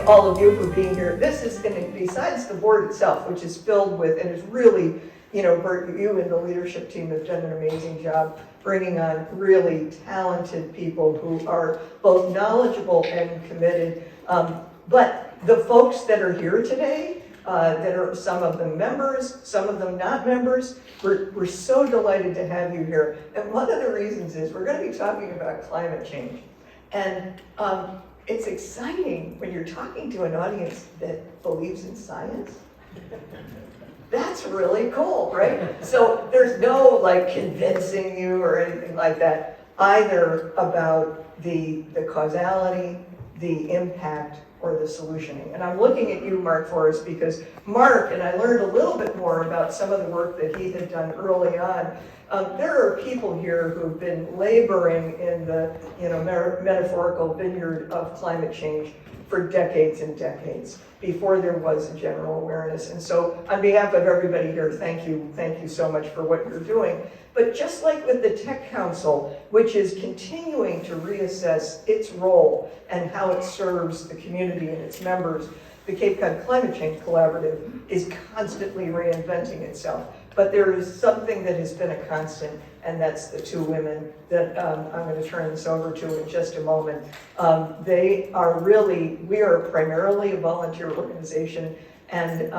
all of you for being here. This is, and besides the board itself, which is filled with, and is really, you know, Bert, you and the leadership team have done an amazing job bringing on really talented people who are both knowledgeable and committed. But the folks that are here today, that are some of them members, some of them not members, we're so delighted to have you here. And one of the reasons is we're going to be talking about climate change. And it's exciting when you're talking to an audience that believes in science. That's really cool, right? So there's no like convincing you or anything like that, either about the causality, the impact, or the solutioning. And I'm looking at you, Mark Forrest, because Mark, and I learned a little bit more about some of the work that he had done early on. There are people here who've been laboring in the, you know, metaphorical vineyard of climate change for decades and decades before there was a general awareness. And so on behalf of everybody here, thank you so much for what you're doing. But just like with the Tech Council, which is continuing to reassess its role and how it serves the community and its members, the Cape Cod Climate Change Collaborative is constantly reinventing itself. But there is something that has been a constant, and that's the two women that I'm going to turn this over to in just a moment. They are really, we are primarily a volunteer organization, and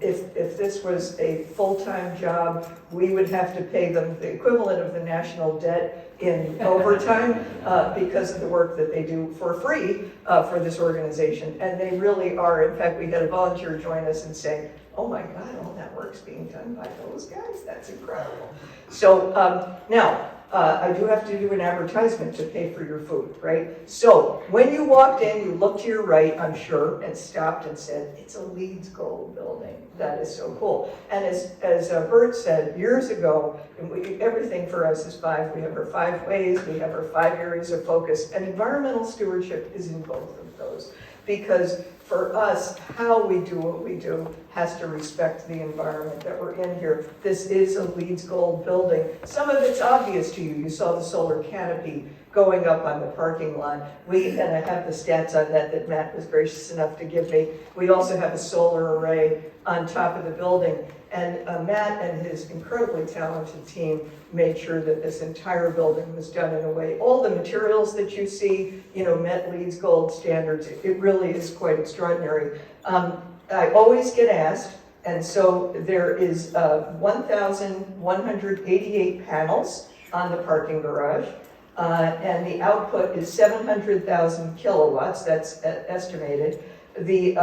if this was a full-time job, we would have to pay them the equivalent of the national debt in overtime because of the work that they do for free for this organization. And they really are. In fact, we had a volunteer join us and say, oh my God, all that work's being done by those guys. That's incredible. So now, I do have to do an advertisement to pay for your food, right? So when you walked in, you looked to your right, I'm sure, and stopped and said, it's a Leeds Gold building. That is so cool. And as Bert said years ago, everything for us is five. We have our 5 ways, we have our 5 areas of focus, and environmental stewardship is in both of those. Because for us, how we do what we do has to respect the environment that we're in here. This is a Leeds Gold building. Some of it's obvious to you. You saw the solar canopy going up on the parking lot. And I have the stats on that Matt was gracious enough to give me. We also have a solar array on top of the building. And Matt and his incredibly talented team made sure that this entire building was done in a way. All the materials that you see, you know, met Leeds Gold standards. It really is quite extraordinary. I always get asked, and so there is 1,188 panels on the parking garage, and the output is 700,000 kilowatts, that's estimated. The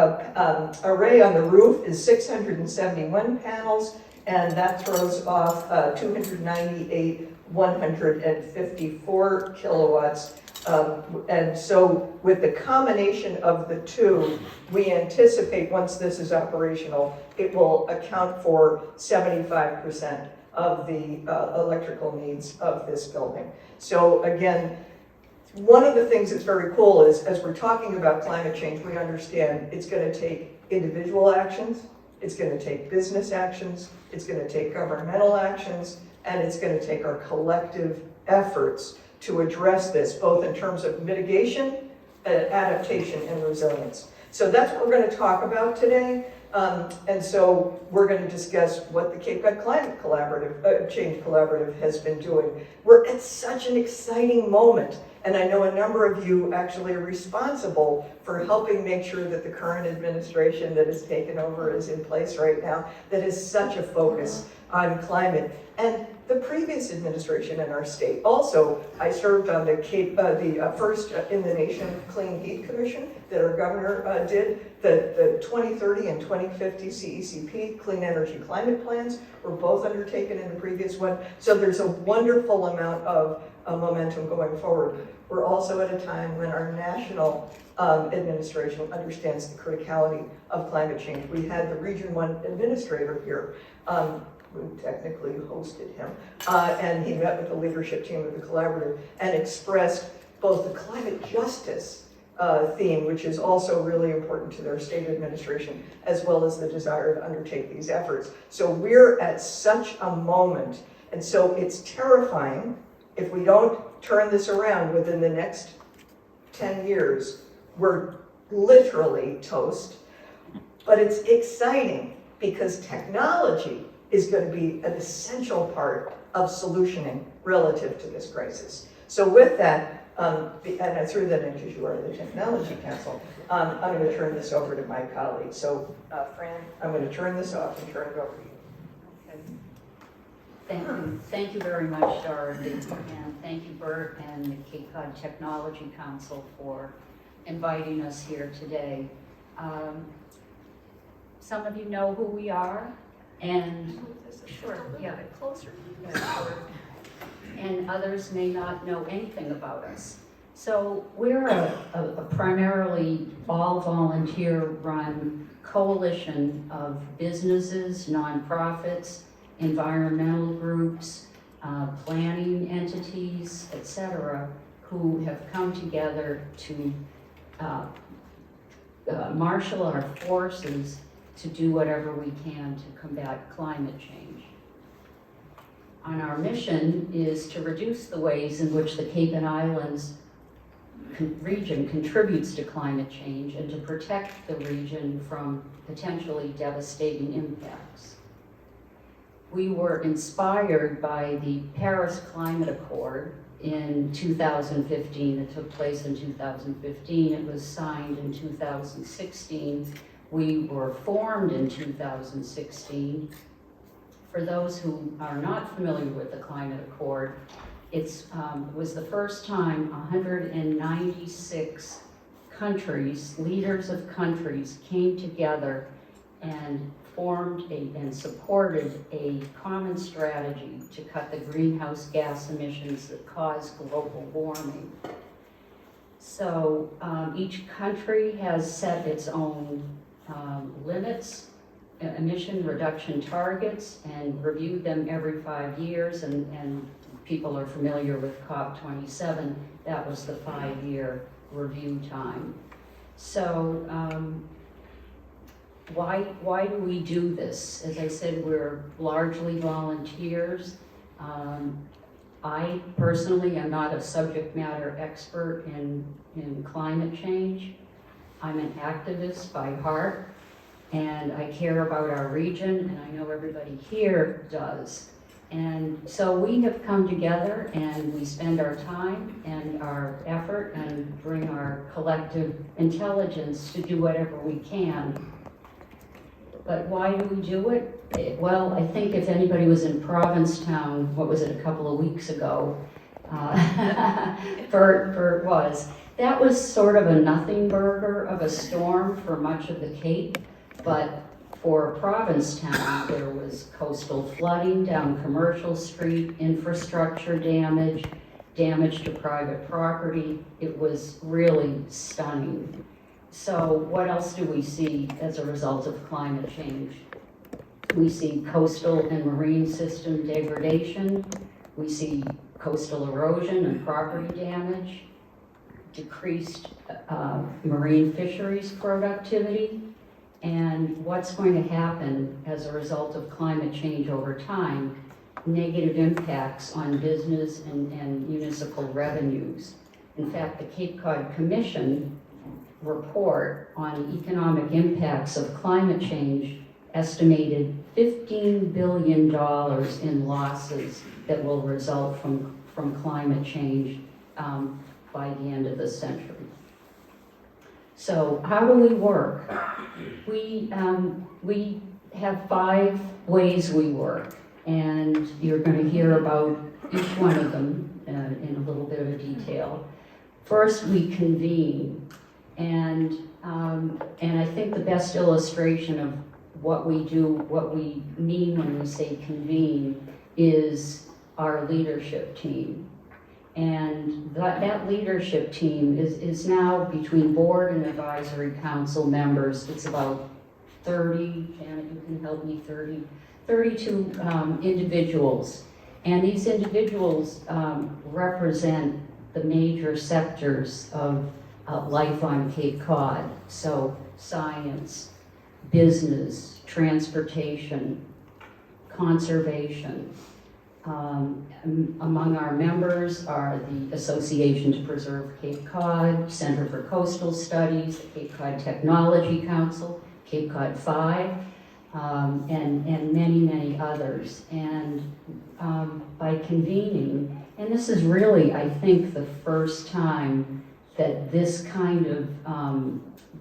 array on the roof is 671 panels, and that throws off 298, 154 kilowatts. And so with the combination of the two, we anticipate once this is operational, it will account for 75% of the electrical needs of this building. So again, one of the things that's very cool is, as we're talking about climate change, we understand it's going to take individual actions, it's going to take business actions, it's going to take governmental actions, and it's going to take our collective efforts to address this, both in terms of mitigation, adaptation, and resilience. So that's what we're going to talk about today. And so we're going to discuss what the Cape Cod Climate Change Collaborative has been doing. We're at such an exciting moment, and I know a number of you actually are responsible for helping make sure that the current administration that has taken over is in place right now, that is such a focus on climate. And the previous administration in our state. Also, I served on the first in the nation Clean Heat Commission that our governor did. The 2030 and 2050 CECP, Clean Energy Climate Plans, were both undertaken in the previous one. So there's a wonderful amount of momentum going forward. We're also at a time when our national administration understands the criticality of climate change. We had the Region 1 administrator here. We technically hosted him, and he met with the leadership team of the collaborative and expressed both the climate justice theme, which is also really important to their state administration, as well as the desire to undertake these efforts. So we're at such a moment, and so it's terrifying if we don't turn this around within the next 10 years. We're literally toast, but it's exciting because technology is going to be an essential part of solutioning relative to this crisis. So with that, and I threw that in because you are the Technology Council, I'm going to turn this over to my colleague. So Fran, I'm going to turn this off and turn it over to you. Thank you very much, Dorothy, and thank you, Bert, and the Cape Cod Technology Council for inviting us here today. Some of you know who we are, and and others may not know anything about us. So we're a primarily all-volunteer-run coalition of businesses, nonprofits, environmental groups, planning entities, etc., who have come together to marshal our forces to do whatever we can to combat climate change. And our mission is to reduce the ways in which the Cape and Islands region contributes to climate change and to protect the region from potentially devastating impacts. We were inspired by the Paris Climate Accord in 2015. It took place in 2015. It was signed in 2016. We were formed in 2016. For those who are not familiar with the Climate Accord, it was the first time 196 countries, leaders of countries, came together and formed and supported a common strategy to cut the greenhouse gas emissions that cause global warming. So each country has set its own limits, emission reduction targets, and reviewed them every 5 years, and people are familiar with COP27. That was the 5-year review time. So why do we do this? As I said, we're largely volunteers. I personally am not a subject matter expert in climate change. I'm an activist by heart, and I care about our region, and I know everybody here does. And so we have come together and we spend our time and our effort and bring our collective intelligence to do whatever we can. But why do we do it? Well, I think if anybody was in Provincetown, what was it, a couple of weeks ago, Bert was, that was sort of a nothing burger of a storm for much of the Cape, but for Provincetown, there was coastal flooding down Commercial Street, infrastructure damage, damage to private property. It was really stunning. So what else do we see as a result of climate change? We see coastal and marine system degradation. We see coastal erosion and property damage, decreased marine fisheries productivity. And what's going to happen as a result of climate change over time? Negative impacts on business and municipal revenues. In fact, the Cape Cod Commission report on economic impacts of climate change estimated $15 billion in losses that will result from climate change by the end of the century. So how do we work? We have 5 ways we work, and you're going to hear about each one of them in a little bit of a detail. First, we convene, and I think the best illustration of what we do, what we mean when we say convene, is our leadership team. And that leadership team is now between board and advisory council members. It's about 30, Janet, you can help me, 32 individuals. And these individuals represent the major sectors of life on Cape Cod. So science, business, transportation, conservation, Among our members are the Association to Preserve Cape Cod, Center for Coastal Studies, the Cape Cod Technology Council, Cape Cod Five, and many, many others. And by convening, and this is really, I think, the first time that this kind of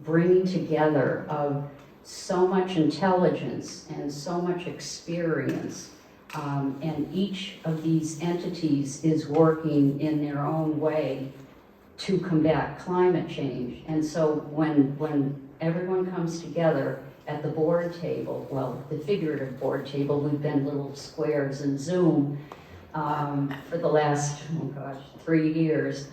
bringing together of so much intelligence and so much experience, and each of these entities is working in their own way to combat climate change. And so when everyone comes together at the board table, well, the figurative board table, we've been little squares in Zoom for the last, 3 years.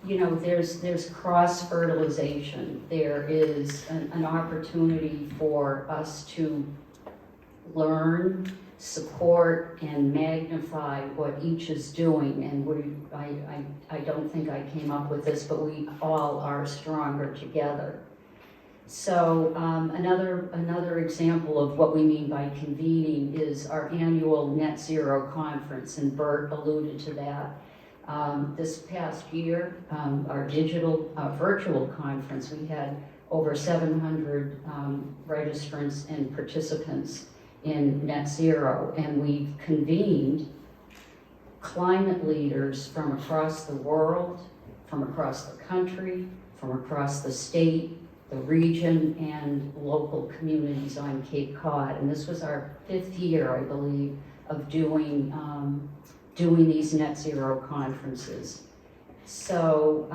You know, there's cross-fertilization. There is an opportunity for us to learn, support, and magnify what each is doing. And I don't think I came up with this, but we all are stronger together. So another example of what we mean by convening is our annual Net Zero Conference, and Bert alluded to that. This past year, our virtual conference, we had over 700 registrants and participants in Net Zero, and we've convened climate leaders from across the world, from across the country, from across the state, the region, and local communities on Cape Cod. And this was our 5th year, I believe, of doing these Net Zero conferences. So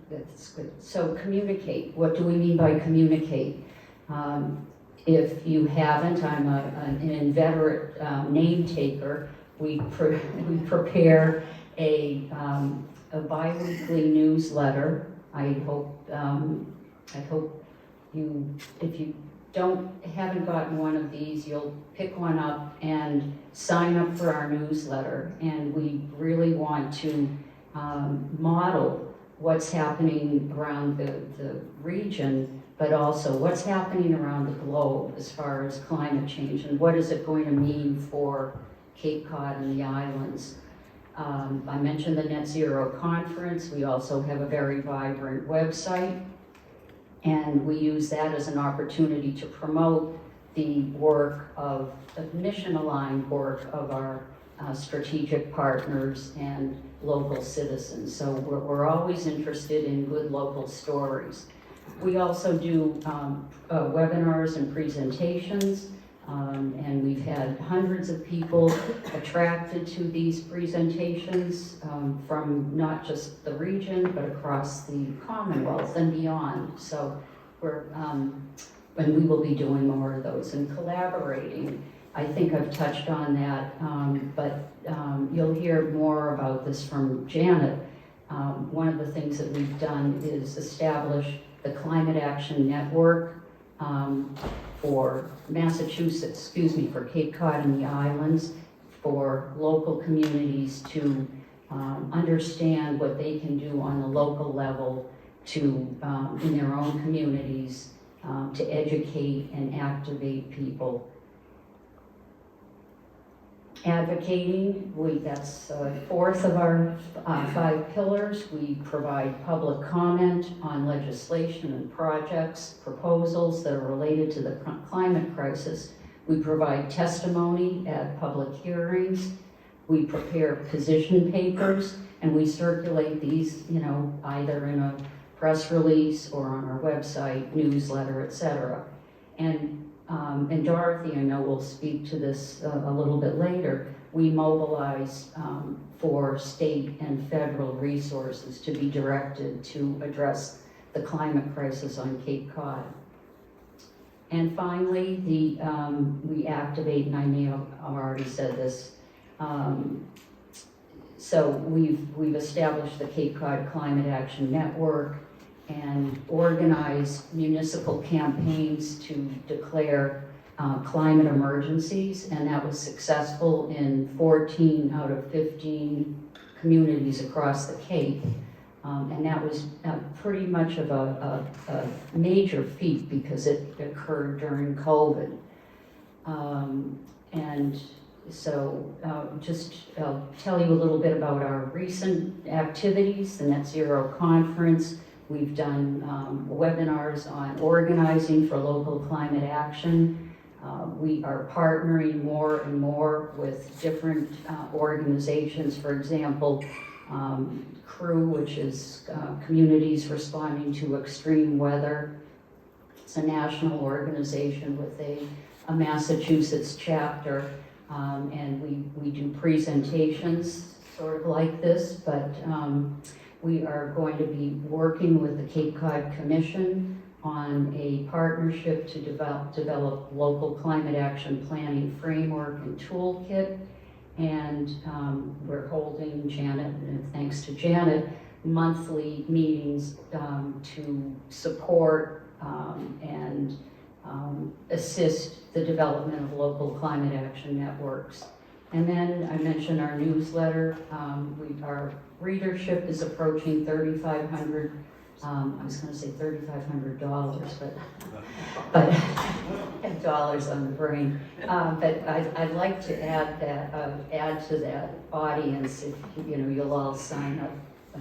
that's good. So communicate. What do we mean by communicate? If you haven't, I'm an inveterate name taker. We prepare a bi-weekly newsletter. I hope you, if you haven't gotten one of these, you'll pick one up and sign up for our newsletter. And we really want to model what's happening around the region, but also what's happening around the globe as far as climate change and what is it going to mean for Cape Cod and the islands. I mentioned the Net Zero Conference. We also have a very vibrant website, and we use that as an opportunity to promote the work of the mission-aligned work of our strategic partners and local citizens. So we're always interested in good local stories. We also do webinars and presentations, and we've had hundreds of people attracted to these presentations from not just the region, but across the Commonwealth and beyond. So and we will be doing more of those and collaborating. I think I've touched on that, but you'll hear more about this from Janet. One of the things that we've done is establish the Climate Action Network for Massachusetts, for Cape Cod and the islands, for local communities to understand what they can do on the local level to, in their own communities, to educate and activate people. Advocating, that's 4th of our 5 pillars. We provide public comment on legislation and projects, proposals that are related to the climate crisis. We provide testimony at public hearings. We prepare position papers, and we circulate these, either in a press release or on our website, newsletter, etc. And Dorothy, I know, will speak to this a little bit later. We mobilize for state and federal resources to be directed to address the climate crisis on Cape Cod. And finally, we activate, and I may have already said this, so we've established the Cape Cod Climate Action Network and organize municipal campaigns to declare climate emergencies, and that was successful in 14 out of 15 communities across the Cape. And that was pretty much of a major feat because it occurred during COVID. And so just tell you a little bit about our recent activities, the Net Zero Conference. We've done webinars on organizing for local climate action. We are partnering more and more with different organizations. For example, CREW, which is Communities Responding to Extreme Weather. It's a national organization with a Massachusetts chapter, and we do presentations sort of like this, but we are going to be working with the Cape Cod Commission on a partnership to develop local climate action planning framework and toolkit. And we're holding, Janet, and thanks to Janet, monthly meetings to support and assist the development of local climate action networks. And then I mentioned our newsletter. Our readership is approaching 3,500. I was going to say $3,500, but dollars on the brain. But I'd like to add to that audience if you'll all sign up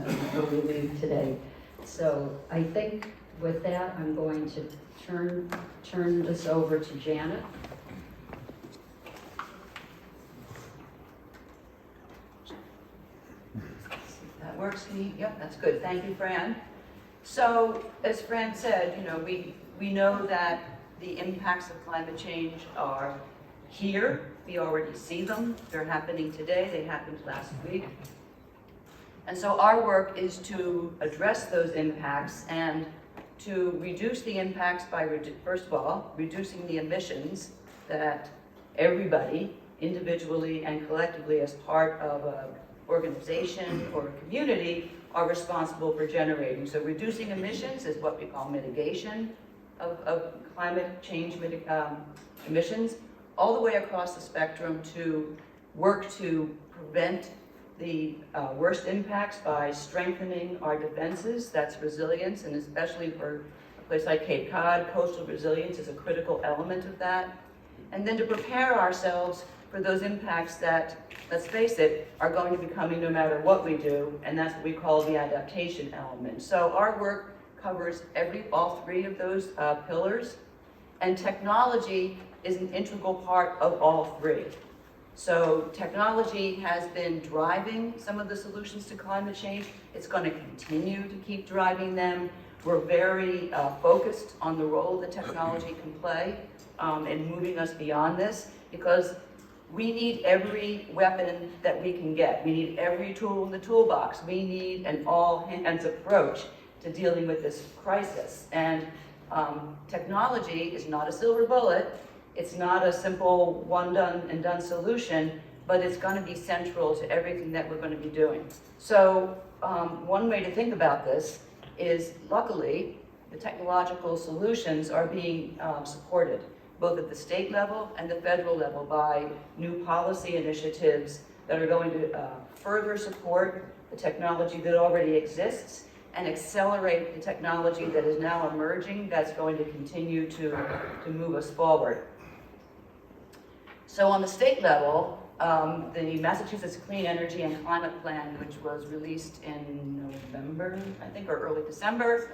before we leave today. So I think with that, I'm going to turn this over to Janet. That works for me. Yep, that's good. Thank you, Fran. So, as Fran said, we know that the impacts of climate change are here. We already see them. They're happening today. They happened last week. And so our work is to address those impacts and to reduce the impacts by, first of all, reducing the emissions that everybody, individually and collectively as part of an organization or a community, are responsible for generating. So reducing emissions is what we call mitigation of climate change emissions, all the way across the spectrum to work to prevent the worst impacts by strengthening our defenses. That's resilience, and especially for a place like Cape Cod, coastal resilience is a critical element of that. And then to prepare ourselves for those impacts that, let's face it, are going to be coming no matter what we do, and that's what we call the adaptation element. So our work covers all three of those pillars, and technology is an integral part of all three. So technology has been driving some of the solutions to climate change. It's going to continue to keep driving them. We're very focused on the role that technology can play in moving us beyond this, because we need every weapon that we can get. We need every tool in the toolbox. We need an all-hands approach to dealing with this crisis. And technology is not a silver bullet. It's not a simple one done and done solution, but it's going to be central to everything that we're going to be doing. So one way to think about this is, luckily, the technological solutions are being supported, both at the state level and the federal level, by new policy initiatives that are going to further support the technology that already exists and accelerate the technology that is now emerging that's going to continue to move us forward. So on the state level, the Massachusetts Clean Energy and Climate Plan, which was released in November, I think, or early December,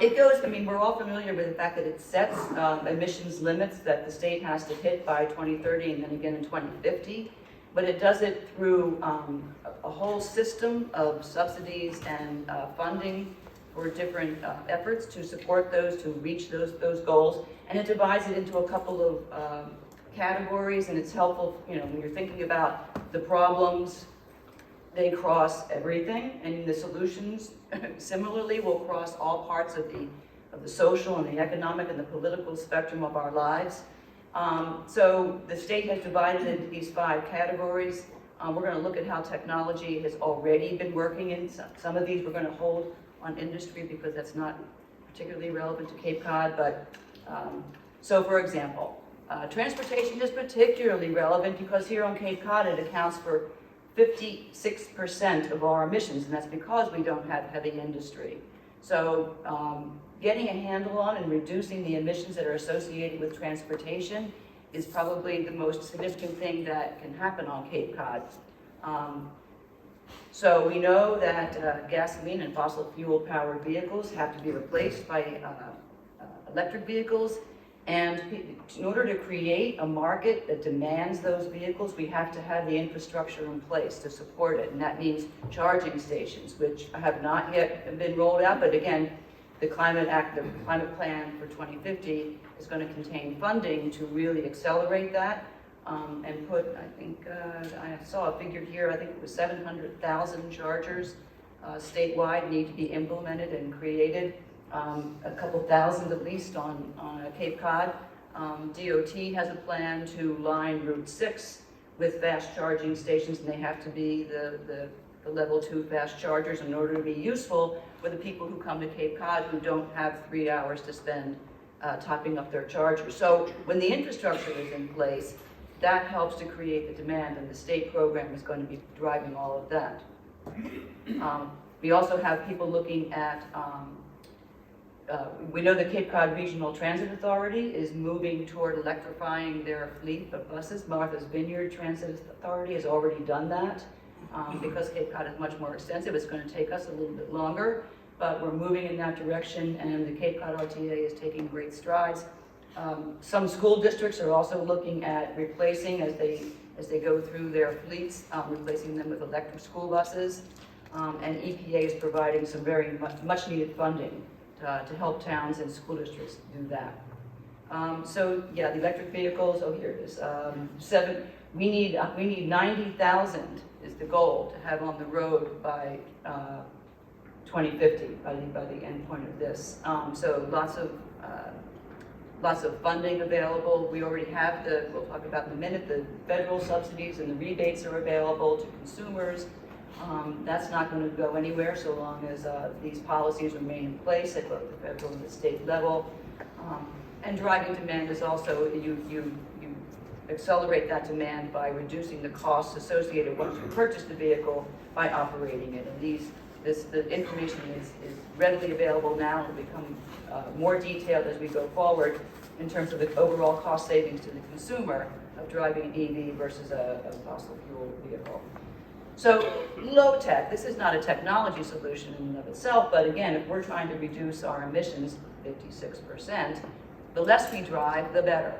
it goes, we're all familiar with the fact that it sets emissions limits that the state has to hit by 2030 and then again in 2050, but it does it through a whole system of subsidies and funding for different efforts to support those, to reach those goals, and it divides it into a couple of categories, and it's helpful, when you're thinking about the problems, they cross everything, and the solutions similarly will cross all parts of the social and the economic and the political spectrum of our lives. So the state has divided into these 5 categories. We're going to look at how technology has already been working in some of these. We're going to hold on industry because that's not particularly relevant to Cape Cod, but so for example, transportation is particularly relevant because here on Cape Cod it accounts for 56% of our emissions, and that's because we don't have heavy industry. So getting a handle on and reducing the emissions that are associated with transportation is probably the most significant thing that can happen on Cape Cod. So we know that gasoline and fossil fuel powered vehicles have to be replaced by electric vehicles. And in order to create a market that demands those vehicles, we have to have the infrastructure in place to support it. And that means charging stations, which have not yet been rolled out. But again, the Climate Plan for 2050 is going to contain funding to really accelerate that. And put, I think, I saw a figure here, I think it was 700,000 chargers statewide need to be implemented and created. A couple thousand at least on Cape Cod. DOT has a plan to line Route 6 with fast charging stations, and they have to be the level 2 fast chargers in order to be useful for the people who come to Cape Cod who don't have 3 hours to spend topping up their chargers. So when the infrastructure is in place, that helps to create the demand, and the state program is going to be driving all of that. We also have people looking at, we know the Cape Cod Regional Transit Authority is moving toward electrifying their fleet of buses. Martha's Vineyard Transit Authority has already done that. Because Cape Cod is much more extensive, it's going to take us a little bit longer, but we're moving in that direction, and the Cape Cod RTA is taking great strides. Some school districts are also looking at replacing, as they go through their fleets, replacing them with electric school buses, and EPA is providing some very much needed funding to help towns and school districts do that. So yeah, the electric vehicles, oh here it is, we need 90,000 is the goal to have on the road by 2050, by the end point of this. So lots of funding available. We already have we'll talk about in a minute, the federal subsidies and the rebates are available to consumers. That's not going to go anywhere so long as these policies remain in place at both the federal and the state level. And driving demand is also, you accelerate that demand by reducing the costs associated once you purchase the vehicle by operating it. And the information is readily available now and will become more detailed as we go forward in terms of the overall cost savings to the consumer of driving an EV versus a fossil fuel vehicle. So low tech, this is not a technology solution in and of itself, but again, if we're trying to reduce our emissions 56%, the less we drive, the better.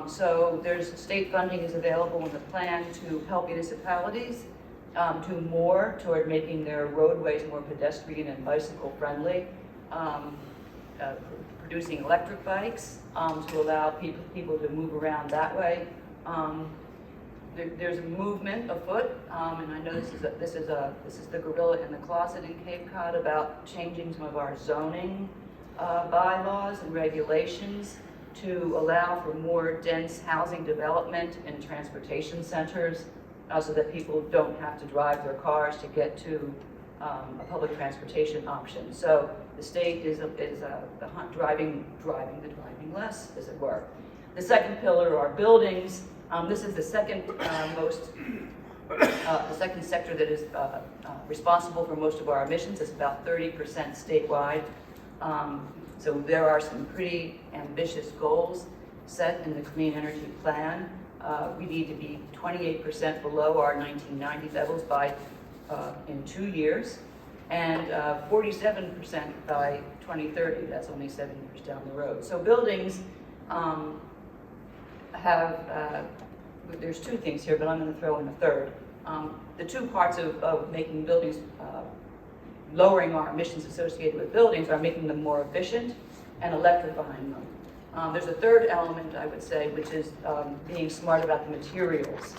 So there's state funding is available in the plan to help municipalities do more toward making their roadways more pedestrian and bicycle friendly, producing electric bikes to allow people to move around that way. There's a movement afoot, and I know this is the gorilla in the closet in Cape Cod about changing some of our zoning bylaws and regulations to allow for more dense housing development in transportation centers, so that people don't have to drive their cars to get to a public transportation option. So the state is driving less, as it were. The second pillar are buildings. This is the second the second sector that is responsible for most of our emissions. It's about 30% statewide. So there are some pretty ambitious goals set in the Clean Energy Plan. We need to be 28% below our 1990 levels in 2 years, and 47% by 2030. That's only 7 years down the road. So buildings there's two things here, but I'm going to throw in a third. The two parts of making buildings, lowering our emissions associated with buildings, are making them more efficient and electrifying them. There's a third element, I would say, which is being smart about the materials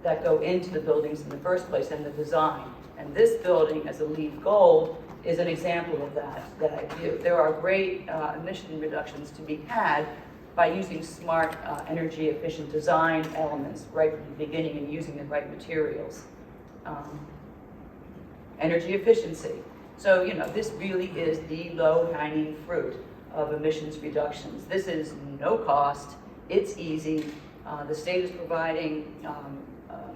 that go into the buildings in the first place and the design. And this building, as a LEED Gold, is an example of that I view. There are great emission reductions to be had by using smart, energy efficient design elements right from the beginning and using the right materials. Energy efficiency. So, this really is the low-hanging fruit of emissions reductions. This is no cost, it's easy. The state is providing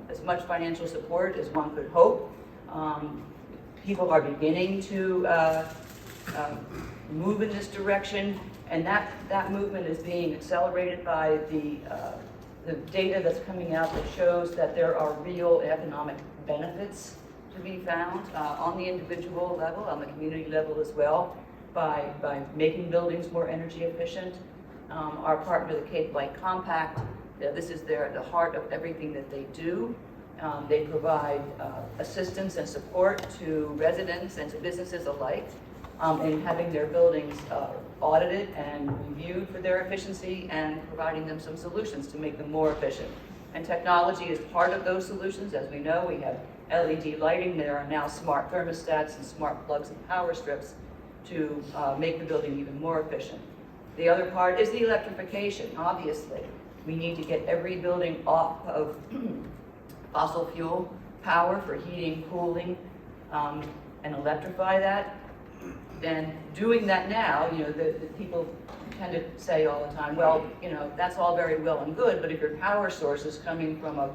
as much financial support as one could hope. People are beginning to move in this direction, and that movement is being accelerated by the the data that's coming out that shows that there are real economic benefits to be found on the individual level, on the community level as well, by making buildings more energy efficient. Our partner, the Cape Light Compact, this is at the heart of everything that they do. They provide assistance and support to residents and to businesses alike in having their buildings audited and reviewed for their efficiency and providing them some solutions to make them more efficient. And technology is part of those solutions. As we know, we have LED lighting. There are now smart thermostats and smart plugs and power strips to make the building even more efficient. The other part is the electrification, obviously. We need to get every building off of fossil fuel power for heating, cooling, and electrify that. And doing that now, you know, the people tend to say all the time, well, you know, that's all very well and good, but if your power source is coming from a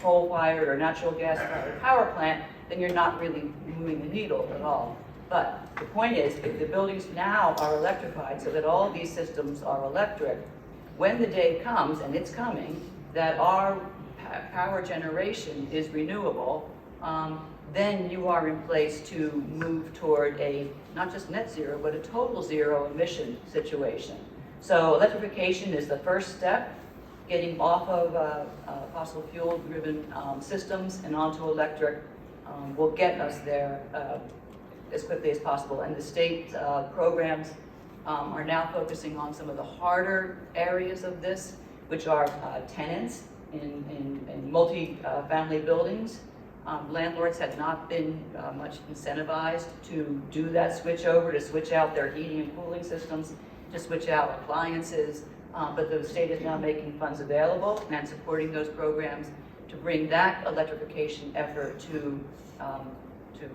coal-fired or natural gas-fired power plant, then you're not really moving the needle at all. But the point is, if the buildings now are electrified so that all of these systems are electric, when the day comes, and it's coming, that our power generation is renewable, then you are in place to move toward a, not just net zero, but a total zero emission situation. So electrification is the first step. Getting off of fossil fuel driven systems and onto electric will get us there as quickly as possible. And the state programs are now focusing on some of the harder areas of this, which are tenants in multi-family buildings. Landlords had not been much incentivized to do that switch over, to switch out their heating and cooling systems, to switch out appliances, but the state is now making funds available and supporting those programs to bring that electrification effort to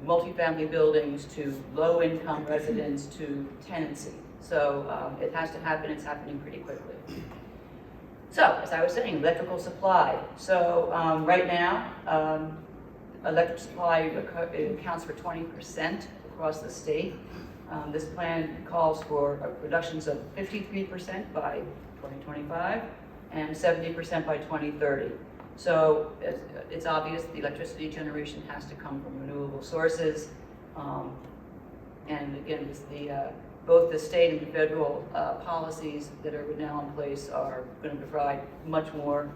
multifamily buildings, to low-income residents, to tenancy. So it has to happen, it's happening pretty quickly. So, as I was saying, electrical supply. So right now, electric supply accounts for 20% across the state. This plan calls for reductions of 53% by 2025 and 70% by 2030. So it's obvious the electricity generation has to come from renewable sources. And again, both the state and the federal policies that are now in place are going to provide much more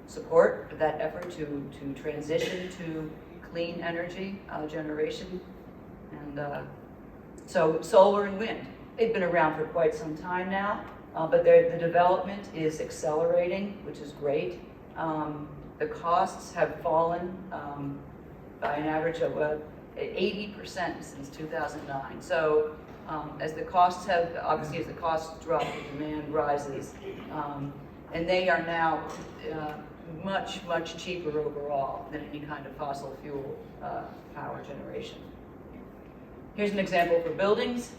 support for that effort to transition to clean energy generation. And so solar and wind, they've been around for quite some time now, but the development is accelerating, which is great. The costs have fallen by an average of 80% since 2009. So as the costs have, obviously as the costs drop, the demand rises. And they are now much, much cheaper overall than any kind of fossil fuel power generation. Here's an example for buildings,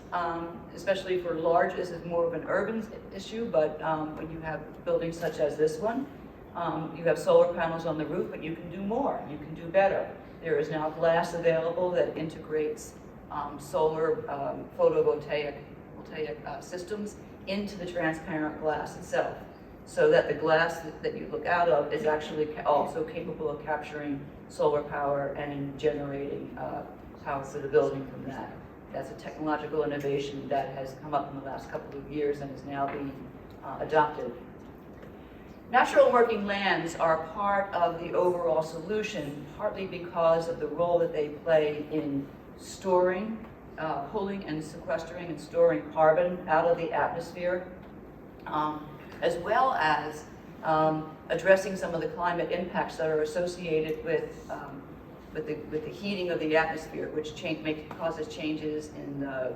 especially for large, this is more of an urban issue, but when you have buildings such as this one, you have solar panels on the roof, but you can do more, you can do better. There is now glass available that integrates solar photovoltaic systems into the transparent glass itself, so that the glass that you look out of is actually also capable of capturing solar power and generating power for the building from that. That's a technological innovation that has come up in the last couple of years and is now being adopted. Natural working lands are part of the overall solution, partly because of the role that they play in storing, pulling and sequestering and storing carbon out of the atmosphere, as well as addressing some of the climate impacts that are associated with the heating of the atmosphere, which causes changes in the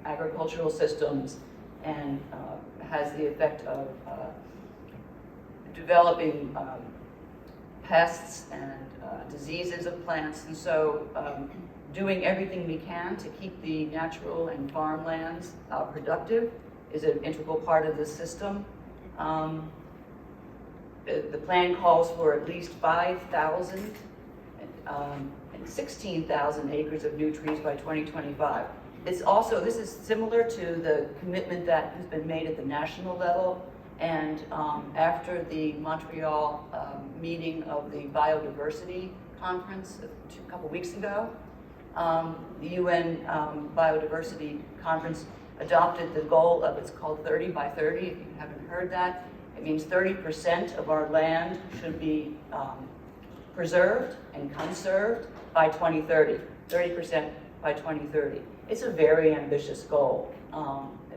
agricultural systems and has the effect of developing pests and diseases of plants. And so doing everything we can to keep the natural and farmlands productive is an integral part of the system. The plan calls for at least 5,000 and 16,000 acres of new trees by 2025. It's also, this is similar to the commitment that has been made at the national level And after the Montreal meeting of the biodiversity conference a couple weeks ago, the UN biodiversity conference adopted the goal of, it's called 30 by 30, if you haven't heard that. It means 30% of our land should be preserved and conserved by 2030, 30% by 2030. It's a very ambitious goal,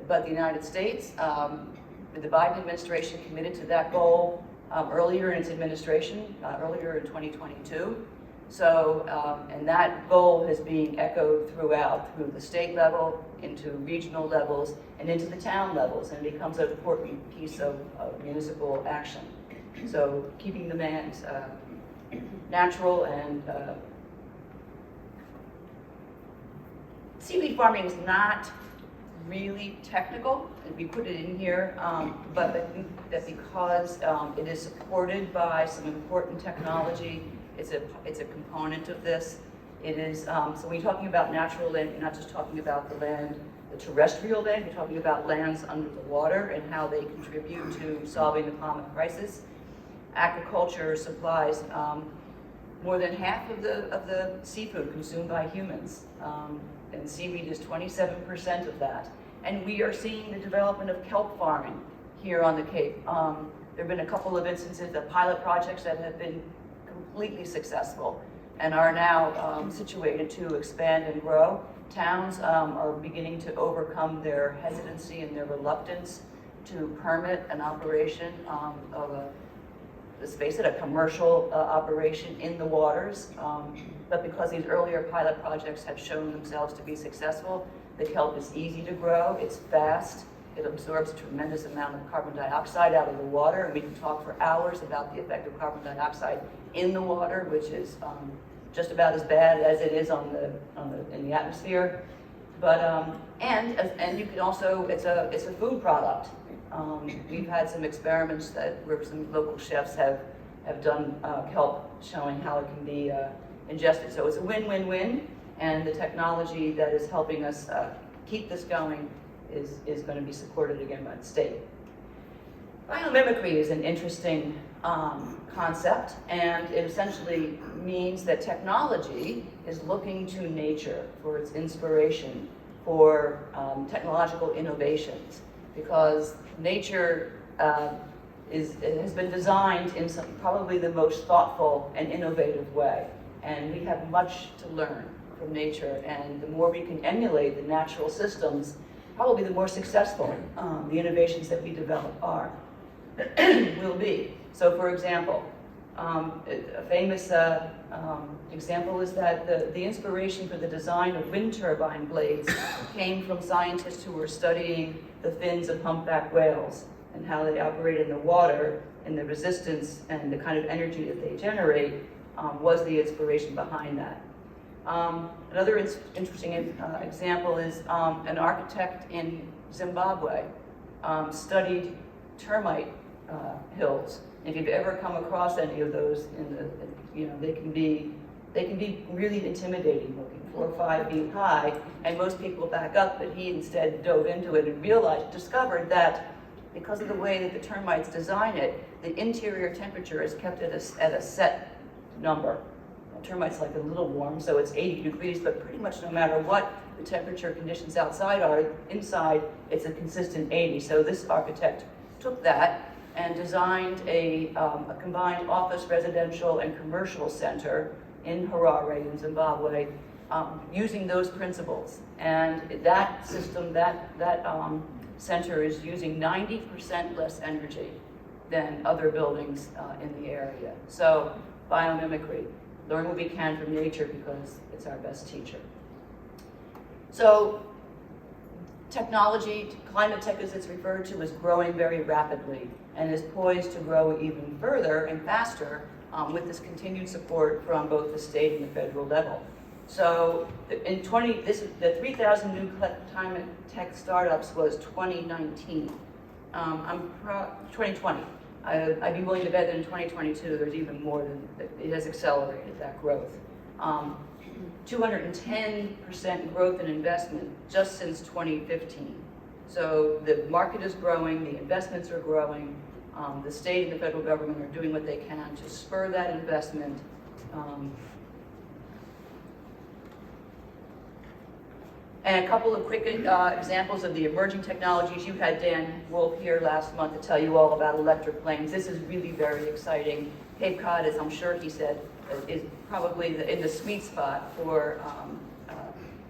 but the United States, the Biden administration committed to that goal earlier in its administration, earlier in 2022. So, and that goal is being echoed throughout, through the state level, into regional levels, and into the town levels, and it becomes an important piece of municipal action. So keeping the land natural and seaweed farming is not really technical, and we put it in here, but I think that because it is supported by some important technology, it's a component of this. It is, so when you're talking about natural land, you're not just talking about the land, the terrestrial land, you're talking about lands under the water and how they contribute to solving the climate crisis. Agriculture supplies more than half of the seafood consumed by humans, and seaweed is 27% of that. And we are seeing the development of kelp farming here on the Cape. There have been a couple of instances of pilot projects that have been completely successful and are now situated to expand and grow. Towns are beginning to overcome their hesitancy and their reluctance to permit an operation of let's face it, a commercial operation in the waters. But because these earlier pilot projects have shown themselves to be successful, the kelp is easy to grow, it's fast, it absorbs a tremendous amount of carbon dioxide out of the water, and we can talk for hours about the effect of carbon dioxide in the water, which is just about as bad as it is in the atmosphere. But and you can also, it's a food product. We've had some experiments where some local chefs have done kelp showing how it can be ingested. So it's a win-win-win, and the technology that is helping us keep this going is going to be supported again by the state. Biomimicry is an interesting concept, and it essentially means that technology is looking to nature for its inspiration, for technological innovations, because nature has been designed in probably the most thoughtful and innovative way, and we have much to learn from nature, and the more we can emulate the natural systems, probably the more successful the innovations that we develop will be. So for example, a famous example is that the inspiration for the design of wind turbine blades came from scientists who were studying the fins of humpback whales and how they operate in the water, and the resistance and the kind of energy that they generate was the inspiration behind that. Another interesting example is an architect in Zimbabwe studied termite hills. If you've ever come across any of those, they can be really intimidating looking, 4 or 5 feet high, and most people back up, but he instead dove into it and discovered that because of the way that the termites design it, the interior temperature is kept at a set number. Termites like a little warm, so it's 80 degrees, but pretty much no matter what the temperature conditions outside are, inside it's a consistent 80. So this architect took that and designed a combined office, residential, and commercial center in Harare in Zimbabwe using those principles. And that system, that center is using 90% less energy than other buildings in the area. So biomimicry. Learn what we can from nature because it's our best teacher. So technology, climate tech as it's referred to, is growing very rapidly and is poised to grow even further and faster with this continued support from both the state and the federal level. So in the 3,000 new climate tech startups was 2019. 2020. I'd be willing to bet that in 2022 there's even more than, it has accelerated that growth. 210% growth in investment just since 2015. So the market is growing, the investments are growing, the state and the federal government are doing what they can to spur that investment. And a couple of quick examples of the emerging technologies. You had Dan Wolf here last month to tell you all about electric planes. This is really very exciting. Cape Cod, as I'm sure he said, is probably in the sweet spot for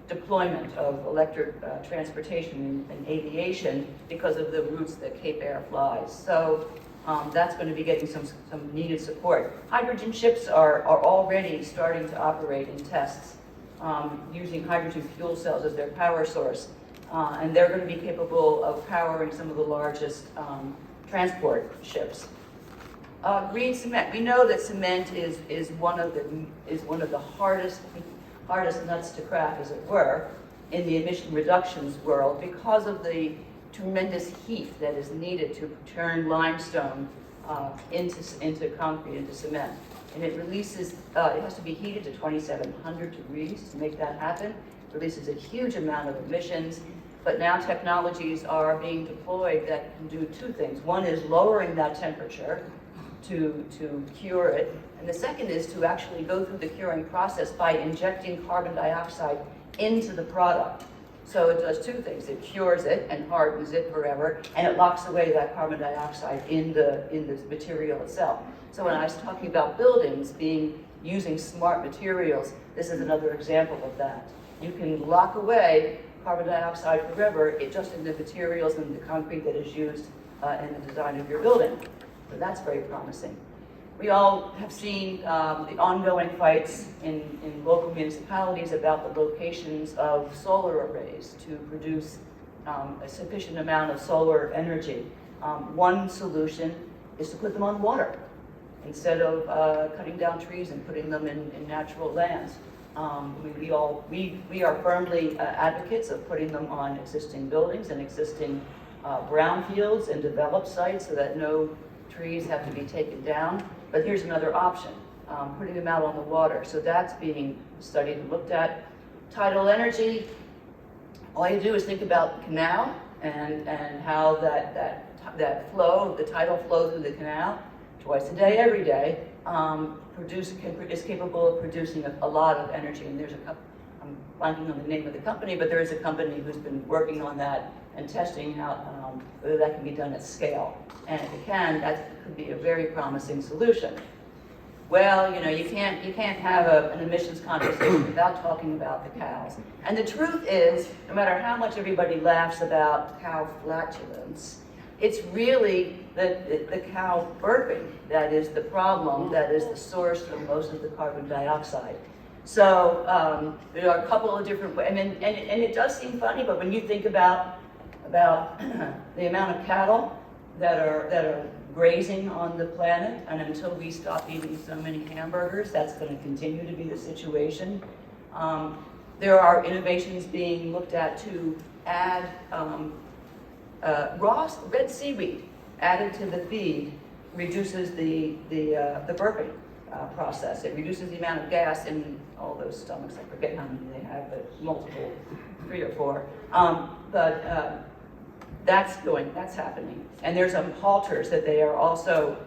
deployment of electric transportation and aviation because of the routes that Cape Air flies. So that's going to be getting some needed support. Hydrogen ships are already starting to operate in tests using hydrogen fuel cells as their power source. And they're going to be capable of powering some of the largest transport ships. Green cement. We know that cement is one of the hardest nuts to crack, as it were, in the emission reductions world because of the tremendous heat that is needed to turn limestone into concrete, into cement. And it releases, it has to be heated to 2,700 degrees to make that happen. It releases a huge amount of emissions, but now technologies are being deployed that can do two things. One is lowering that temperature to cure it, and the second is to actually go through the curing process by injecting carbon dioxide into the product. So it does two things. It cures it and hardens it forever, and it locks away that carbon dioxide in the material itself. So when I was talking about buildings using smart materials, this is another example of that. You can lock away carbon dioxide forever, just in the materials and the concrete that is used in the design of your building. So that's very promising. We all have seen the ongoing fights in local municipalities about the locations of solar arrays to produce a sufficient amount of solar energy. One solution is to put them on water instead of cutting down trees and putting them in natural lands. We are firmly advocates of putting them on existing buildings and existing brownfields and developed sites so that no trees have to be taken down. But here's another option, putting them out on the water. So that's being studied and looked at. Tidal energy, all you do is think about the canal and how that flow, the tidal flow through the canal, twice a day, every day, is capable of producing a lot of energy. And there's I'm blanking on the name of the company, but there is a company who's been working on that and testing out whether that can be done at scale. And if it can, that could be a very promising solution. Well, you can't have an emissions conversation without talking about the cows. And the truth is, no matter how much everybody laughs about cow flatulence, it's really the cow burping that is the problem, that is the source of most of the carbon dioxide. So there are a couple of different ways, and it does seem funny, but when you think about the amount of cattle that are grazing on the planet, and until we stop eating so many hamburgers, that's going to continue to be the situation. There are innovations being looked at to add raw red seaweed added to the feed reduces the burping process. It reduces the amount of gas in all those stomachs. I forget how many they have, but multiple, 3 or 4. That's happening. And there's some halters that they are also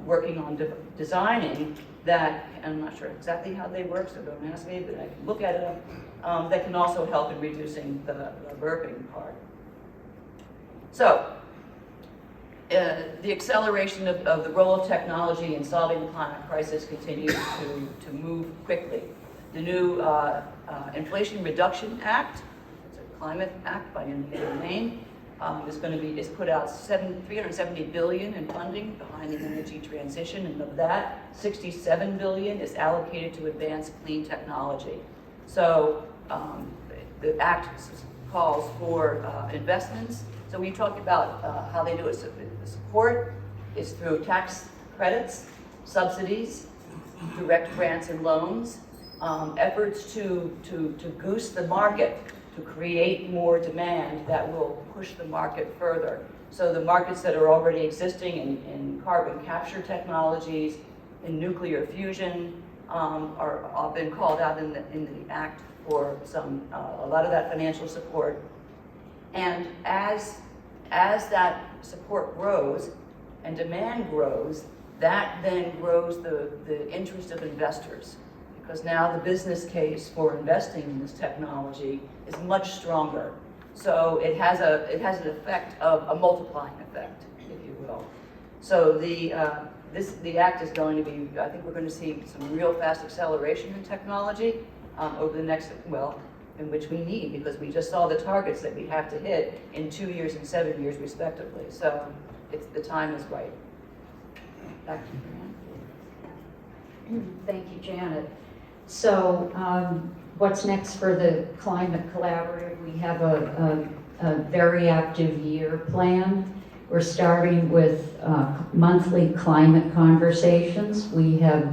working on designing that, and I'm not sure exactly how they work, so don't ask me, but I can look at it, that can also help in reducing the burping part. So, the acceleration of the role of technology in solving the climate crisis continues to move quickly. The new Inflation Reduction Act, it's a climate act by any name, is put out $370 billion in funding behind the energy transition, and of that, $67 billion is allocated to advance clean technology. So the act calls for investments. So we talked about how they do it. So the support is through tax credits, subsidies, direct grants and loans, efforts to goose the market, to create more demand that will push the market further. So the markets that are already existing in carbon capture technologies, in nuclear fusion, are been called out in the act for a lot of that financial support. And as as that support grows and demand grows, that then grows the interest of investors. Because now the business case for investing in this technology is much stronger. So it has an effect of a multiplying effect, if you will. So the act is going to be, I think we're going to see some real fast acceleration in technology over the next, well, in which we need, because we just saw the targets that we have to hit in 2 years and 7 years respectively. So the time is right. Back to you, Fran. Thank you, Janet. So what's next for the Climate Collaborative? We have a very active year planned. We're starting with monthly climate conversations. We have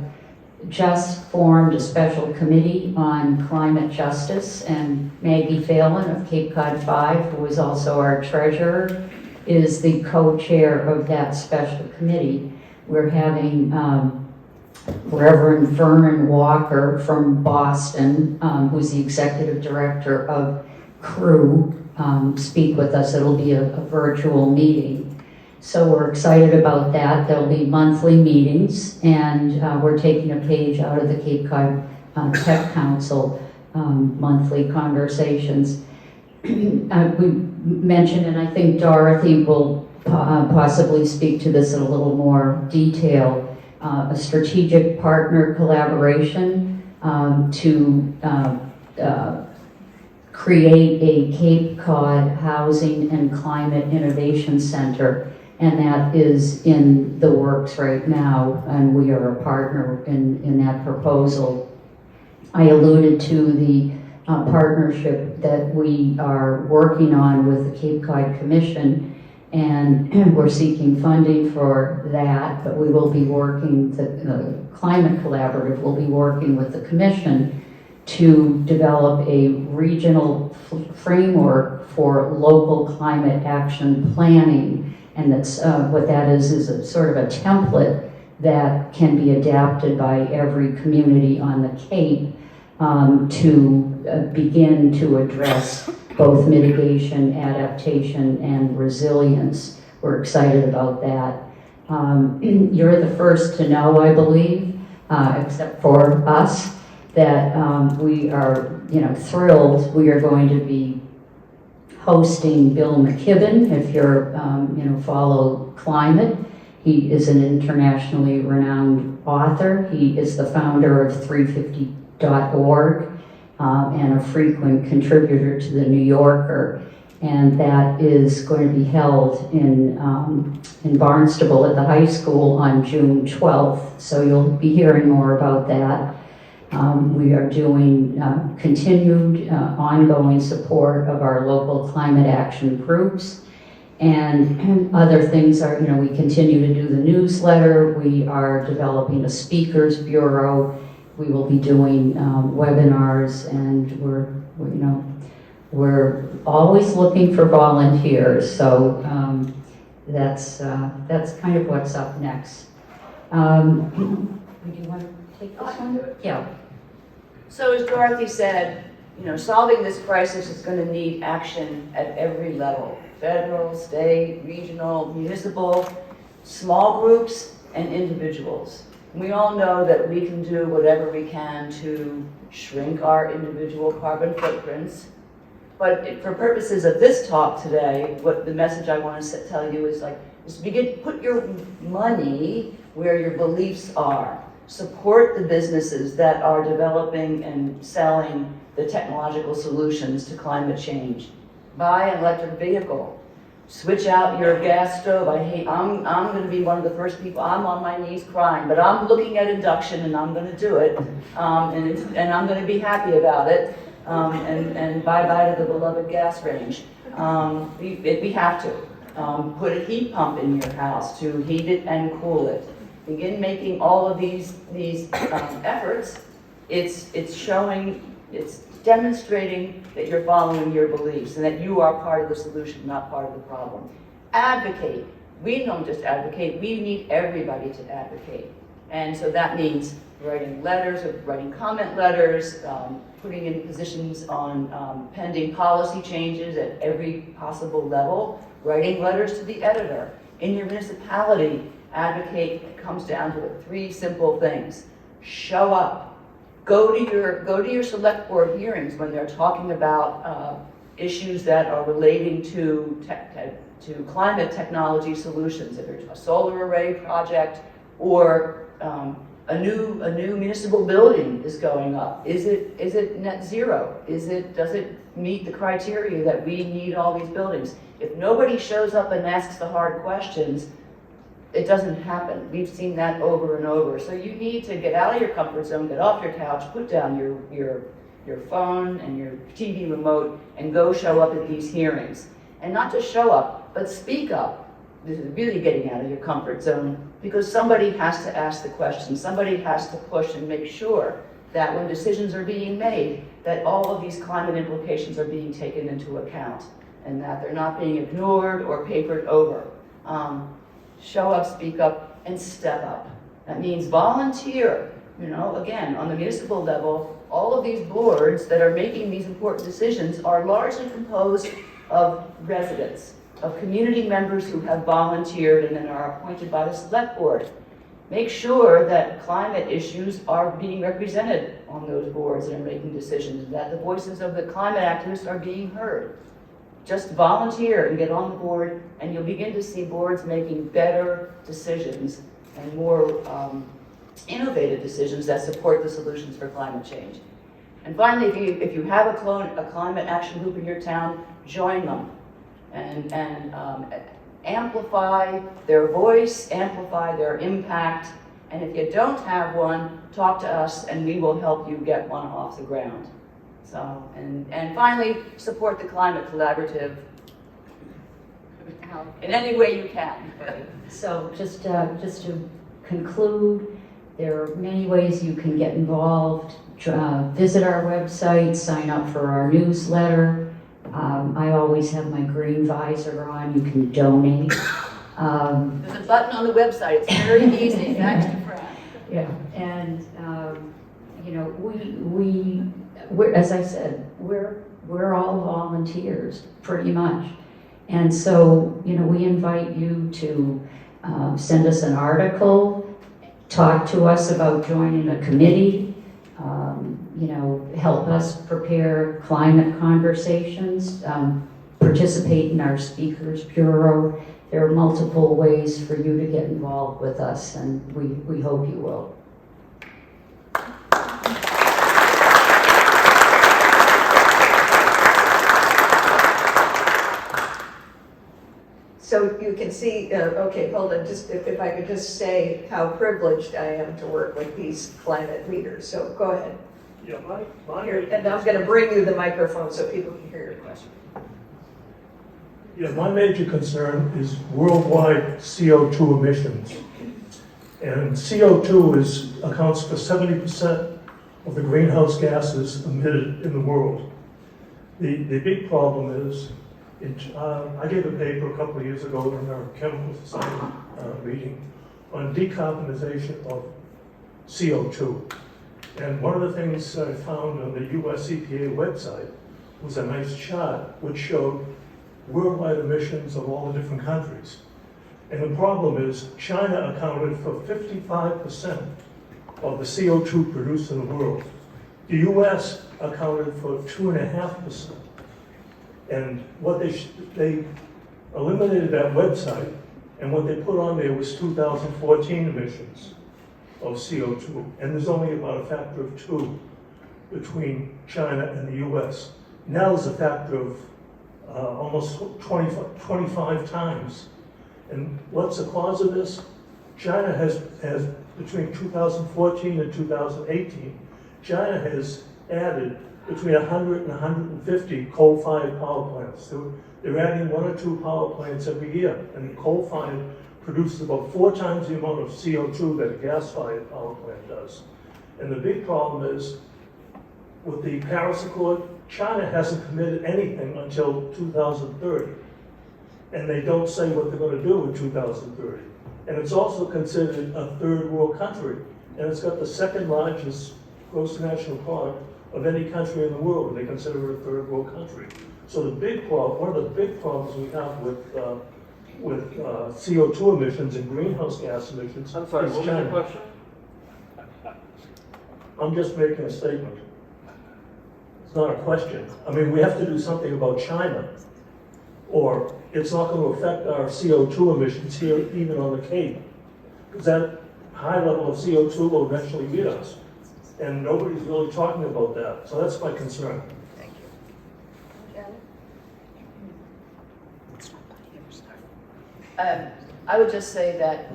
just formed a special committee on climate justice, and Maggie Phelan of Cape Cod Five, who is also our treasurer, is the co-chair of that special committee. We're having Reverend Vernon Walker from Boston, who's the executive director of CREW, speak with us. It'll be a virtual meeting. So we're excited about that. There'll be monthly meetings, and we're taking a page out of the Cape Cod Tech Council monthly conversations. We mentioned, and I think Dorothy will possibly speak to this in a little more detail, a strategic partner collaboration to create a Cape Cod Housing and Climate Innovation Center, and that is in the works right now, and we are a partner in that proposal. I alluded to the partnership that we are working on with the Cape Cod Commission, and we're seeking funding for that, but we will be working, the Climate Collaborative will be working with the Commission to develop a regional framework for local climate action planning. And that's what that is a sort of a template that can be adapted by every community on the Cape to begin to address both mitigation, adaptation, and resilience. We're excited about that. You're the first to know, I believe, except for us, that we are, thrilled. We are going to be hosting Bill McKibben, if you're, follow climate. He is an internationally renowned author. He is the founder of 350.org and a frequent contributor to the New Yorker. And that is going to be held in Barnstable at the high school on June 12th. So you'll be hearing more about that. We are doing continued ongoing support of our local climate action groups, and other things are, we continue to do the newsletter. We are developing a speakers bureau. We will be doing webinars, and we're always looking for volunteers. So that's kind of what's up next. Do you want to take this one? Yeah. So as Dorothy said, solving this crisis is going to need action at every level: federal, state, regional, municipal, small groups, and individuals. We all know that we can do whatever we can to shrink our individual carbon footprints. But for purposes of this talk today, what the message I want to tell you is put your money where your beliefs are. Support the businesses that are developing and selling the technological solutions to climate change. Buy an electric vehicle. Switch out your gas stove. I'm going to be one of the first people. I'm on my knees crying, but I'm looking at induction, and I'm going to do it, and I'm going to be happy about it. And bye-bye to the beloved gas range. We have to put a heat pump in your house to heat it and cool it. Begin making all of these efforts. It's demonstrating that you're following your beliefs and that you are part of the solution, not part of the problem. Advocate. We don't just advocate, we need everybody to advocate. And so that means writing letters, or writing comment letters, putting in positions on pending policy changes at every possible level, writing letters to the editor. In your municipality, advocate. It comes down to 3 simple things. Show up. Go to your select board hearings when they're talking about issues that are relating to climate technology solutions. If it's a solar array project or a new municipal building is going up. Is it net zero? Does it meet the criteria that we need all these buildings? If nobody shows up and asks the hard questions, it doesn't happen. We've seen that over and over. So you need to get out of your comfort zone, get off your couch, put down your phone and your TV remote, and go show up at these hearings. And not just show up, but speak up. This is really getting out of your comfort zone, because somebody has to ask the question. Somebody has to push and make sure that when decisions are being made, that all of these climate implications are being taken into account, and that they're not being ignored or papered over. Show up, speak up, and step up. That means volunteer. Again, on the municipal level, all of these boards that are making these important decisions are largely composed of residents, of community members who have volunteered and then are appointed by the select board. Make sure that climate issues are being represented on those boards that are making decisions, that the voices of the climate activists are being heard. Just volunteer and get on the board, and you'll begin to see boards making better decisions and more innovative decisions that support the solutions for climate change. And finally, if you have a climate action group in your town, join them and amplify their voice, amplify their impact. And if you don't have one, talk to us and we will help you get one off the ground. So, and finally, support the Climate Collaborative in any way you can. So just to conclude, there are many ways you can get involved. Visit our website, sign up for our newsletter. I always have my green visor on. You can donate. There's a button on the website. It's very easy. Thanks to Fran. Yeah, and we're, as I said, we're all volunteers, pretty much. And so, we invite you to send us an article, talk to us about joining a committee, help us prepare climate conversations, participate in our speakers bureau. There are multiple ways for you to get involved with us, and we hope you will. So you can see, okay, hold on, just if I could just say how privileged I am to work with these climate leaders. So go ahead. Yeah, my Here, and I'm going to bring you the microphone so people can hear your question. Yeah, my major concern is worldwide CO2 emissions. And CO2 accounts for 70% of the greenhouse gases emitted in the world. The big problem is, I gave a paper a couple of years ago in our Chemical Society meeting on decarbonization of CO2. And one of the things I found on the US EPA website was a nice chart which showed worldwide emissions of all the different countries. And the problem is China accounted for 55% of the CO2 produced in the world. The US accounted for 2.5%. And what they eliminated that website, and what they put on there was 2014 emissions of CO2. And there's only about a factor of 2 between China and the US. Now there's a factor of almost 25 times. And what's the cause of this? China has between 2014 and 2018, China has added between 100 and 150 coal-fired power plants. They're adding 1 or 2 power plants every year, and coal-fired produces about 4 times the amount of CO2 that a gas-fired power plant does. And the big problem is, with the Paris Accord, China hasn't committed anything until 2030. And they don't say what they're going to do in 2030. And it's also considered a third world country. And it's got the second largest gross national product of any country in the world, and they consider it a third world country. So the big problem, one of the big problems we have with CO2 emissions and greenhouse gas emissions I'm sorry, is what was your China. question? I'm just making a statement. It's not a question. I mean, we have to do something about China, or it's not going to affect our CO2 emissions here, even on the Cape. Because that high level of CO2 will eventually hit us. And nobody's really talking about that. So that's my concern. Thank you. I would just say that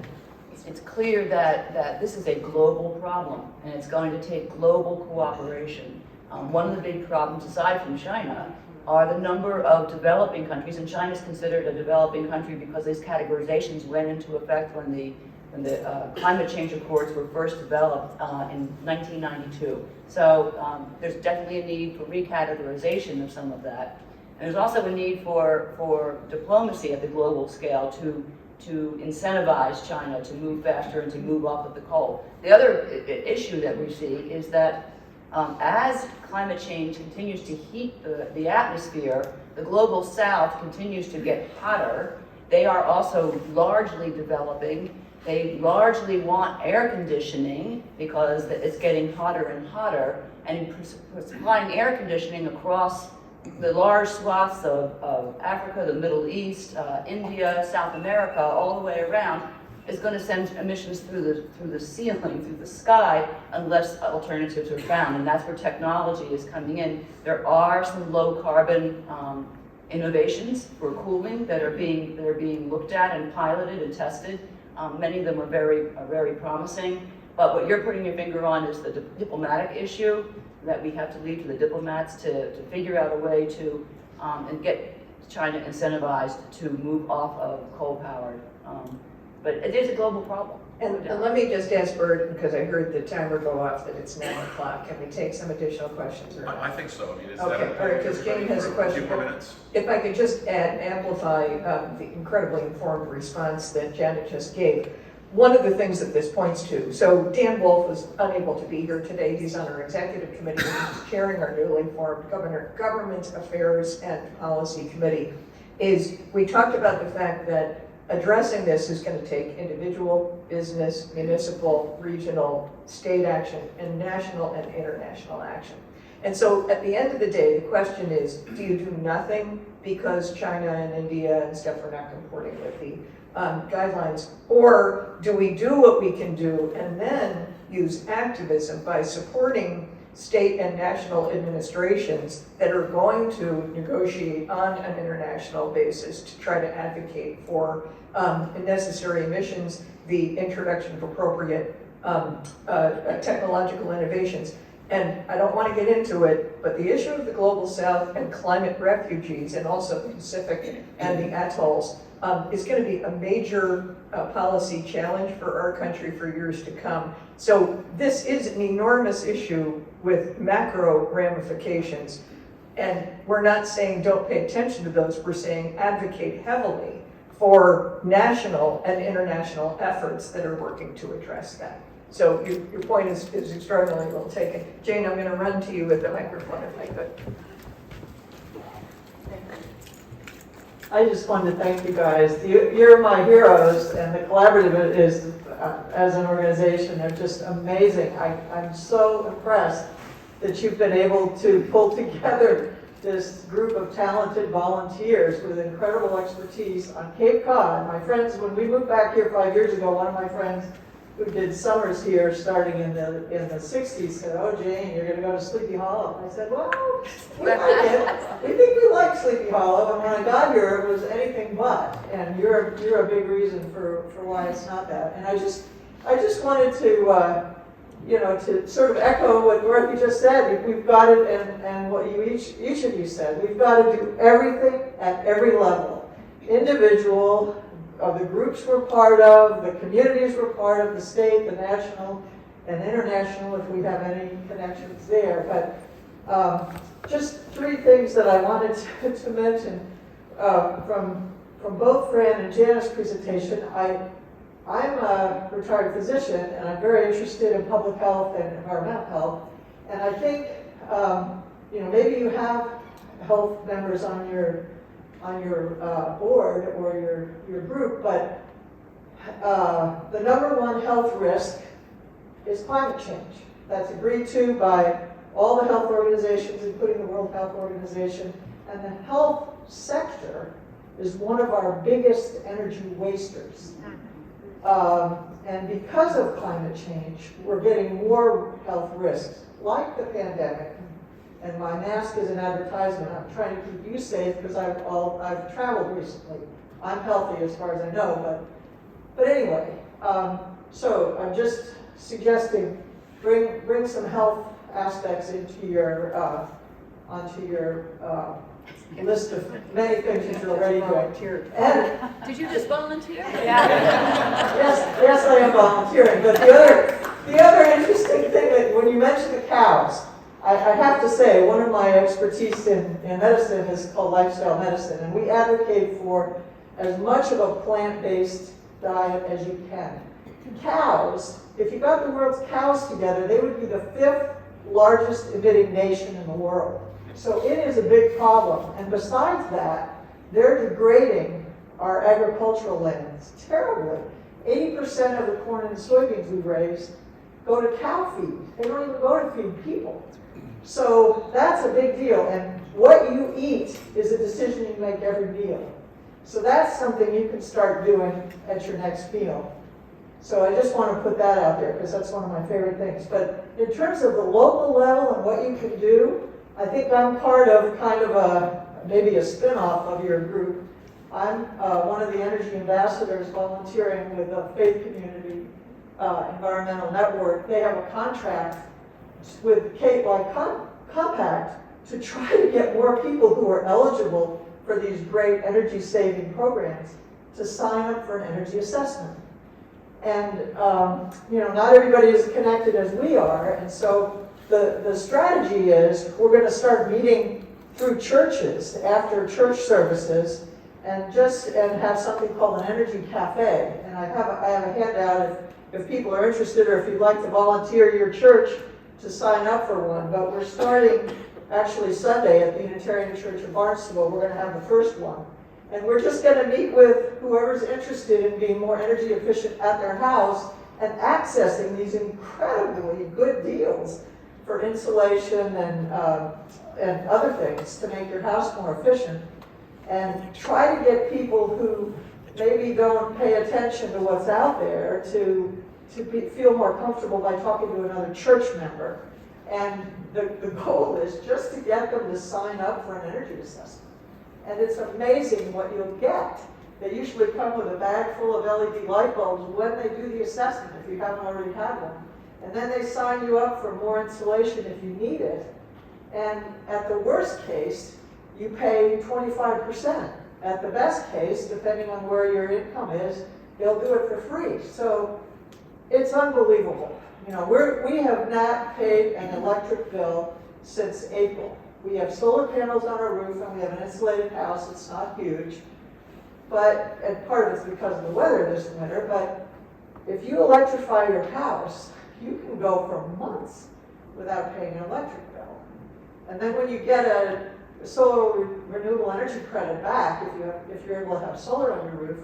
it's clear that this is a global problem, and it's going to take global cooperation. One of the big problems, aside from China, are the number of developing countries, and China is considered a developing country because these categorizations went into effect when the climate change accords were first developed in 1992. So there's definitely a need for recategorization of some of that. And there's also a need for diplomacy at the global scale to incentivize China to move faster and to move off of the coal. The other issue that we see is that as climate change continues to heat the atmosphere, the global south continues to get hotter. They are also largely developing. They largely want air conditioning because it's getting hotter and hotter, and supplying air conditioning across the large swaths of Africa, the Middle East, India, South America, all the way around, is going to send emissions through the ceiling, through the sky, unless alternatives are found. And that's where technology is coming in. There are some low carbon innovations for cooling that are being looked at and piloted and tested. Many of them are very promising. But what you're putting your finger on is the diplomatic issue that we have to leave to the diplomats to figure out a way to and get China incentivized to move off of coal-powered. But it is a global problem. And let me just ask Bert, because I heard the timer go off that it's 9 o'clock. Can we take some additional questions? Or I think so. I mean, is okay, that all right, because Jane has a question. A few more minutes. If I could just add, amplify the incredibly informed response that Janet just gave. One of the things that this points to, so Dan Wolf was unable to be here today. He's on our executive committee. He's chairing our newly formed Government Affairs and Policy Committee. We talked about the fact that addressing this is going to take individual, business, municipal, regional, state action, and national and international action. And so at the end of the day, the question is, do you do nothing because China and India and stuff are not comporting with the guidelines, or do we do what we can do and then use activism by supporting state and national administrations that are going to negotiate on an international basis to try to advocate for necessary emissions, the introduction of appropriate technological innovations. And I don't want to get into it, but the issue of the global south and climate refugees, and also the Pacific and the atolls, is going to be a major policy challenge for our country for years to come. So this is an enormous issue with macro ramifications. And we're not saying don't pay attention to those, we're saying advocate heavily for national and international efforts that are working to address that. So your point is extraordinarily well taken. Jane, I'm going to run to you with the microphone if I could. I just wanted to thank you guys. You're my heroes, and the collaborative is, as an organization, they're just amazing. I'm so impressed that you've been able to pull together this group of talented volunteers with incredible expertise on Cape Cod. My friends, when we moved back here 5 years ago, one of my friends who did summers here starting in the 60s said, "Oh, Jane, you're going to go to Sleepy Hollow." I said, "Well, we like it. We think we like Sleepy Hollow." And when I got here, it was anything but. And you're a big reason for why it's not that. And I just wanted to to sort of echo what Dorothy just said. We've got it, and what you each of you said. We've got to do everything at every level, individual. Of the groups we're part of, the communities we're part of, the state, the national, and international, if we have any connections there. But just three things that I wanted to mention from both Fran and Janet's presentation. I'm a retired physician, and I'm very interested in public health and environmental health. And I think maybe you have health members on your board or your group, but the number one health risk is climate change. That's agreed to by all the health organizations, including the World Health Organization, and the health sector is one of our biggest energy wasters. And because of climate change, we're getting more health risks, like the pandemic. And my mask is an advertisement. I'm trying to keep you safe because I've traveled recently. I'm healthy as far as I know, but anyway. So I'm just suggesting bring some health aspects into your onto your list of many things that you're already doing. And Did you just volunteer? yes, I am volunteering. But the other interesting thing that when you mention the cows, I have to say one of my expertise in medicine is called lifestyle medicine, and we advocate for as much of a plant-based diet as you can. Cows, if you got the world's cows together, they would be the 5th largest emitting nation in the world. So it is a big problem. And besides that, they're degrading our agricultural lands terribly. 80% of the corn and soybeans we raise go to cow feed. They don't even go to feed people. So that's a big deal. And what you eat is a decision you make every meal. So that's something you can start doing at your next meal. So I just want to put that out there because that's one of my favorite things. But in terms of the local level and what you can do, I think I'm part of kind of maybe a spin-off of your group. I'm one of the energy ambassadors volunteering with the Faith Community Environmental Network. They have a contract with Cape Cod Compact to try to get more people who are eligible for these great energy-saving programs to sign up for an energy assessment. And not everybody is connected as we are, and so the strategy is we're going to start meeting through churches after church services, and have something called an energy cafe. And I have a handout if people are interested, or if you'd like to volunteer your church to sign up for one. But we're starting actually Sunday at the Unitarian Church of Barnstable. We're going to have the first one. And we're just going to meet with whoever's interested in being more energy efficient at their house and accessing these incredibly good deals for insulation and other things to make your house more efficient. And try to get people who maybe don't pay attention to what's out there to feel more comfortable by talking to another church member. And the goal is just to get them to sign up for an energy assessment. And it's amazing what you'll get. They usually come with a bag full of LED light bulbs when they do the assessment, if you haven't already had one. And then they sign you up for more insulation if you need it. And at the worst case, you pay 25%. At the best case, depending on where your income is, they'll do it for free. So it's unbelievable. We have not paid an electric bill since April. We have solar panels on our roof, and we have an insulated house. It's not huge, and part of it's because of the weather this winter. But if you electrify your house, you can go for months without paying an electric bill. And then when you get a solar renewable energy credit back, if you're able to have solar on your roof,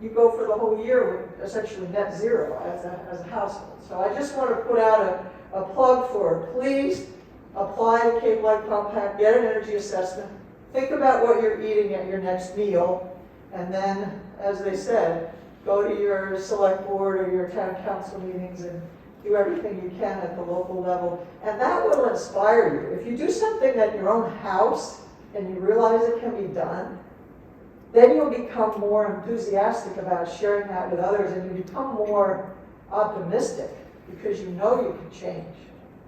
you go for the whole year with essentially net zero as a household. So I just want to put out a plug for please apply to Cape Cod Compact, get an energy assessment, think about what you're eating at your next meal, and then, as they said, go to your select board or your town council meetings and do everything you can at the local level. And that will inspire you. If you do something at your own house and you realize it can be done, then you'll become more enthusiastic about sharing that with others, and you become more optimistic because you know you can change.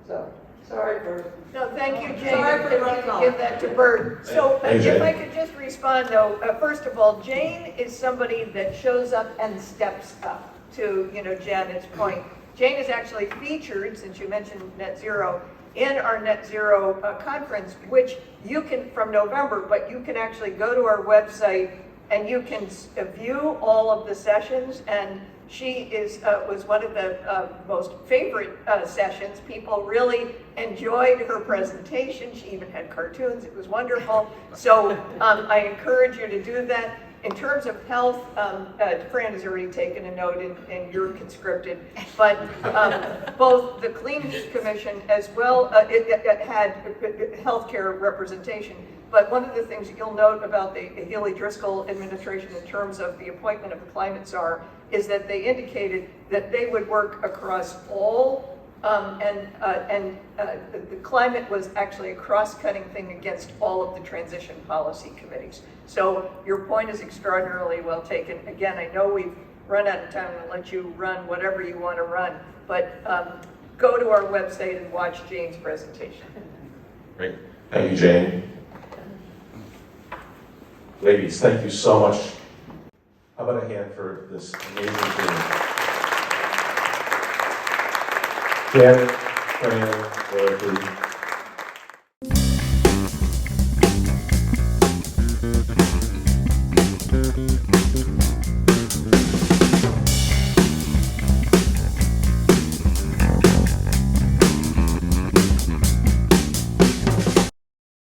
So, sorry for... No, thank you, Jane. Sorry for If running you off. could give that to Bert. So Hey, Jane. if I could just respond though, first of all, Jane is somebody that shows up and steps up to, Janet's point. Jane is actually featured, since you mentioned net zero, in our net zero conference, which you can, from November, but you can actually go to our website and you can view all of the sessions, and she was one of the most favorite sessions. People really enjoyed her presentation. She even had cartoons. It was wonderful. So I encourage you to do that. In terms of health, Fran has already taken a note and you're conscripted, but both the Clean Heat Commission as well, it had healthcare representation. But one of the things that you'll note about the Healy-Driscoll administration in terms of the appointment of the climate czar is that they indicated that they would work across all, the climate was actually a cross-cutting thing against all of the transition policy committees. So your point is extraordinarily well taken. Again, I know we've run out of time and let you run whatever you want to run, but go to our website and watch Jane's presentation. Great. Thank you, Jane. Ladies, thank you so much. How about a hand for this amazing team? Janet, Fran, Dorothy,